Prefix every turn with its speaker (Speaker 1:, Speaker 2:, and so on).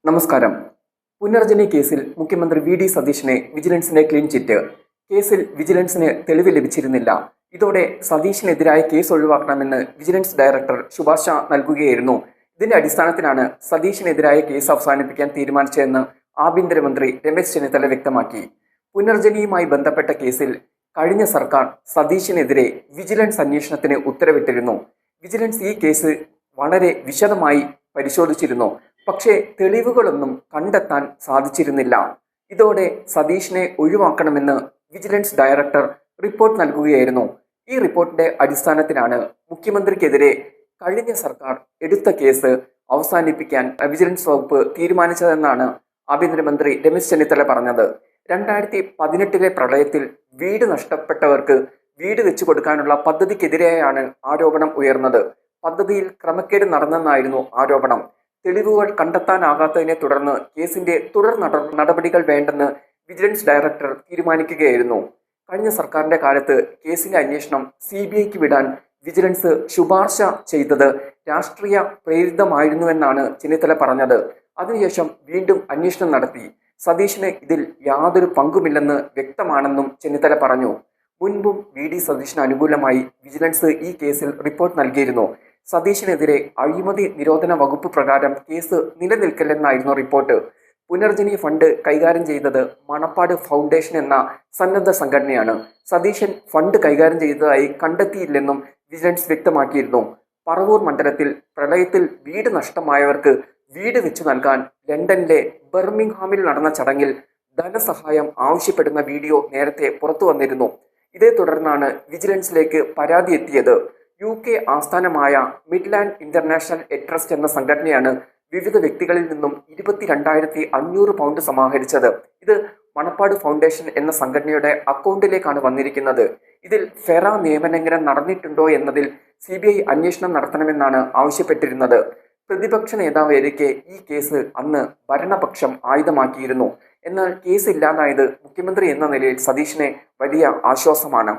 Speaker 1: നമസ്കാരം. പുനർജനി കേസിൽ മുഖ്യമന്ത്രി വി.ഡി. സതീശനെ വിജിലൻസിന്റെ ക്ലീൻ ചിറ്റ്. കേസിൽ വിജിലൻസിന് തെളിവ് ലഭിച്ചിരുന്നില്ല. ഇതോടെ സതീശനെതിരായ കേസ് ഒഴിവാക്കണമെന്ന് വിജിലൻസ് ഡയറക്ടർ ശുപാർശ നൽകുകയായിരുന്നു. ഇതിന്റെ അടിസ്ഥാനത്തിലാണ് സതീശനെതിരായ കേസ് അവസാനിപ്പിക്കാൻ തീരുമാനിച്ചതെന്ന് ആഭ്യന്തരമന്ത്രി രമേശ് ചെന്നിത്തല വ്യക്തമാക്കി. പുനർജനിയുമായി ബന്ധപ്പെട്ട കേസിൽ കഴിഞ്ഞ സർക്കാർ സതീശനെതിരെ വിജിലൻസ് അന്വേഷണത്തിന് ഉത്തരവിട്ടിരുന്നു. വിജിലൻസ് ഈ കേസ് വളരെ വിശദമായി പരിശോധിച്ചിരുന്നു. പക്ഷേ തെളിവുകളൊന്നും കണ്ടെത്താൻ സാധിച്ചിരുന്നില്ല. ഇതോടെ സതീശനെ ഒഴിവാക്കണമെന്ന് വിജിലൻസ് ഡയറക്ടർ റിപ്പോർട്ട് നൽകുകയായിരുന്നു. ഈ റിപ്പോർട്ടിന്റെ അടിസ്ഥാനത്തിലാണ് മുഖ്യമന്ത്രിക്കെതിരെ കഴിഞ്ഞ സർക്കാർ എടുത്ത കേസ് അവസാനിപ്പിക്കാൻ വിജിലൻസ് വകുപ്പ് തീരുമാനിച്ചതെന്നാണ് ആഭ്യന്തരമന്ത്രി രമേശ് ചെന്നിത്തല പറഞ്ഞത്. 2018 പ്രളയത്തിൽ വീട് നഷ്ടപ്പെട്ടവർക്ക് വീട് വെച്ചു കൊടുക്കാനുള്ള പദ്ധതിക്കെതിരെയാണ് ആരോപണം ഉയർന്നത്. പദ്ധതിയിൽ ക്രമക്കേട് നടന്നെന്നായിരുന്നു ആരോപണം. തെളിവുകൾ കണ്ടെത്താനാകാത്തതിനെ തുടർന്ന് കേസിന്റെ തുടർ നടപടികൾ വേണ്ടെന്ന് വിജിലൻസ് ഡയറക്ടർ തീരുമാനിക്കുകയായിരുന്നു. കഴിഞ്ഞ സർക്കാരിന്റെ കാലത്ത് കേസിന്റെ അന്വേഷണം CBIക്ക് വിടാൻ വിജിലൻസ് ശുപാർശ ചെയ്തത് രാഷ്ട്രീയ പ്രേരിതമായിരുന്നുവെന്നാണ് ചെന്നിത്തല പറഞ്ഞത്. അതിനുശേഷം വീണ്ടും അന്വേഷണം നടത്തി. സതീശന് ഇതിൽ യാതൊരു പങ്കുമില്ലെന്ന് വ്യക്തമാണെന്നും ചെന്നിത്തല പറഞ്ഞു. മുൻപും വി.ഡി. സതീശന് അനുകൂലമായി വിജിലൻസ് ഈ കേസിൽ റിപ്പോർട്ട് നൽകിയിരുന്നു. സതീശനെതിരെ അഴിമതി നിരോധന വകുപ്പ് പ്രകാരം കേസ് നിലനിൽക്കില്ലെന്നായിരുന്നു റിപ്പോർട്ട്. പുനർജനി ഫണ്ട് കൈകാര്യം ചെയ്തത് മണപ്പാട് ഫൗണ്ടേഷൻ എന്ന സന്നദ്ധ സംഘടനയാണ്. സതീശൻ ഫണ്ട് കൈകാര്യം ചെയ്തതായി കണ്ടെത്തിയില്ലെന്നും വിജിലൻസ് വ്യക്തമാക്കിയിരുന്നു. പറവൂർ മണ്ഡലത്തിൽ പ്രളയത്തിൽ വീട് നഷ്ടമായവർക്ക് വീട് വെച്ചു നൽകാൻ ലണ്ടനിലെ ബർമിംഗ്ഹാമിൽ നടന്ന ചടങ്ങിൽ ധനസഹായം ആവശ്യപ്പെടുന്ന വീഡിയോ നേരത്തെ പുറത്തു വന്നിരുന്നു. ഇതേ തുടർന്നാണ് വിജിലൻസിലേക്ക് പരാതി എത്തിയത്. UK ആസ്ഥാനമായ മിഡ്ലാൻഡ് ഇന്റർനാഷണൽ എഡ് ട്രസ്റ്റ് എന്ന സംഘടനയാണ് വിവിധ വ്യക്തികളിൽ നിന്നും 22,500 പൗണ്ട് സമാഹരിച്ചത്. ഇത് മണപ്പാട് ഫൗണ്ടേഷൻ എന്ന സംഘടനയുടെ അക്കൗണ്ടിലേക്കാണ് വന്നിരിക്കുന്നത്. ഇതിൽ ഫെറ നിയമലംഘനം നടന്നിട്ടുണ്ടോ എന്നതിൽ CBI അന്വേഷണം നടത്തണമെന്നാണ് ആവശ്യപ്പെട്ടിരുന്നത്. പ്രതിപക്ഷ നേതാവായിരിക്കെ ഈ കേസ് അന്ന് ഭരണപക്ഷം ആയുധമാക്കിയിരുന്നു. എന്നാൽ കേസ് ഇല്ലാതായത് മുഖ്യമന്ത്രി എന്ന നിലയിൽ സതീശന് വലിയ ആശ്വാസമാണ്.